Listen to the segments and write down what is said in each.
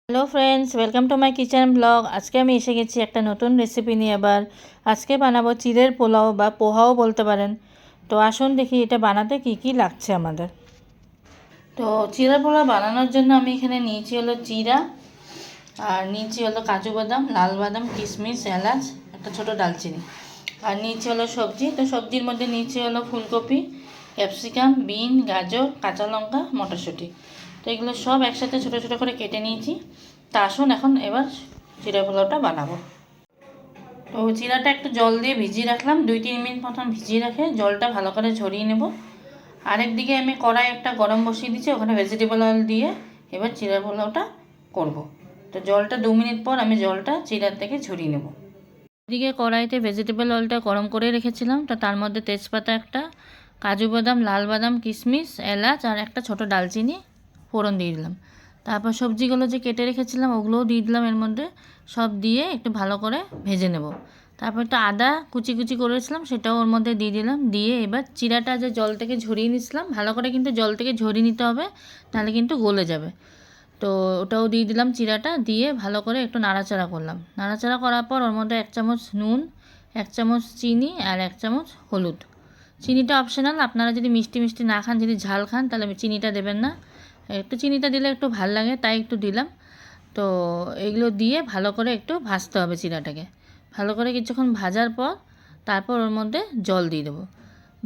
Hello friends, welcome to my kitchen blog. আজকে আমি এসে গেছি একটা নতুন রেসিপি নিয়ে। আবার আজকে বানাবো চিড়ের পোলাও বা পোহাও বলতে পারেন। তো আসুন দেখি এটা বানাতে কি কি লাগছে আমাদের। তো চিড়ের পোলাও বানানোর জন্য আমি এখানে নিয়েছি হলো চিড়া, আর নিয়েছি হলো কাজু বাদাম, লাল বাদাম, কিশমিশ, এলাচ, একটা ছোটো ডালচিনি, আর নিয়েছি হলো সবজি। তো সবজির মধ্যে নিয়েছি হলো ফুলকপি, ক্যাপসিকাম, বিন, গাজর, কাঁচা লঙ্কা, মটরশুঁটি। তো এগুলো সব একসাথে ছোটো ছোটো করে কেটে নিয়েছি। তা আসুন এখন এবার চিড়া পোলাওটা বানাবো। তো চিড়াটা একটু জল দিয়ে ভিজিয়ে রাখলাম, 2-3 মিনিট মতন ভিজিয়ে রেখে জলটা ভালো করে ঝরিয়ে নেব। আরেকদিকে আমি কড়াই একটা গরম বসিয়ে দিচ্ছি, ওখানে ভেজিটেবল অয়েল দিয়ে এবার চিড়া পোলাওটা করব। তো জলটা 2 মিনিট পর আমি জলটা চিড়ার থেকে ঝরিয়ে নেব। এদিকে কড়াইতে ভেজিটেবল অয়েলটা গরম করে রেখেছিলাম, তো তার মধ্যে তেজপাতা একটা, কাজু বাদাম, লাল বাদাম, কিশমিশ, এলাচ আর একটা ছোটো ডালচিনি ফোড়ন দিয়ে দিলাম। তারপর সবজিগুলো যে কেটে রেখেছিলাম ওগুলোও দিয়ে দিলাম এর মধ্যে। সব দিয়ে একটু ভালো করে ভেজে নেব। তারপর একটু আদা কুচি কুচি করেছিলাম সেটাও ওর মধ্যে দিয়ে দিলাম। দিয়ে এবার চিড়াটা যে জল থেকে ঝরিয়ে নিয়েছিলাম, ভালো করে কিন্তু জল থেকে ঝরিয়ে নিতে হবে, নাহলে কিন্তু গলে যাবে। তো ওটাও দিয়ে দিলাম, চিড়াটা দিয়ে ভালো করে একটু নাড়াচাড়া করলাম। নাড়াচাড়া করার পর ওর মধ্যে 1 চামচ নুন, 1 চামচ চিনি আর 1 চামচ হলুদ। চিনিটা অপশনাল, আপনারা যদি মিষ্টি মিষ্টি না খান, যদি ঝাল খান তাহলে চিনিটা দেবেন না। একটু চিনিটা দিলে একটু ভাল লাগে তাই একটু দিলাম। তো এগুলো দিয়ে ভালো করে একটু ভাজতে হবে চিড়াটাকে। ভালো করে কিছুক্ষণ ভাজার পর তারপর ওর মধ্যে জল দিয়ে দেবো।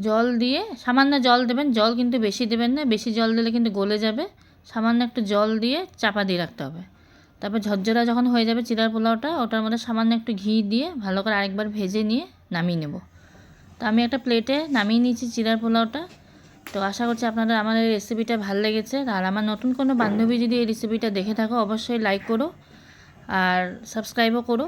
জল দিয়ে সামান্য জল দেবেন, জল কিন্তু বেশি দেবেন না, বেশি জল দিলে কিন্তু গলে যাবে। সামান্য একটু জল দিয়ে চাপা দিয়ে রাখতে হবে। তারপর ঝরঝরা যখন হয়ে যাবে চিড়ার পোলাওটা, ওটার মধ্যে সামান্য একটু ঘি দিয়ে ভালো করে আরেকবার ভেজে নিয়ে নামিয়ে নেব। তো আমি একটা প্লেটে নামিয়ে নিয়েছি চিড়ার পোলাওটা। তো আশা করছি আপনাদের আমার এই রেসিপিটা ভালো লেগেছে। আর আমার নতুন কোনো বান্ধবী যদি এই রেসিপিটা দেখে থাকো অবশ্যই লাইক করো আর সাবস্ক্রাইবও করো।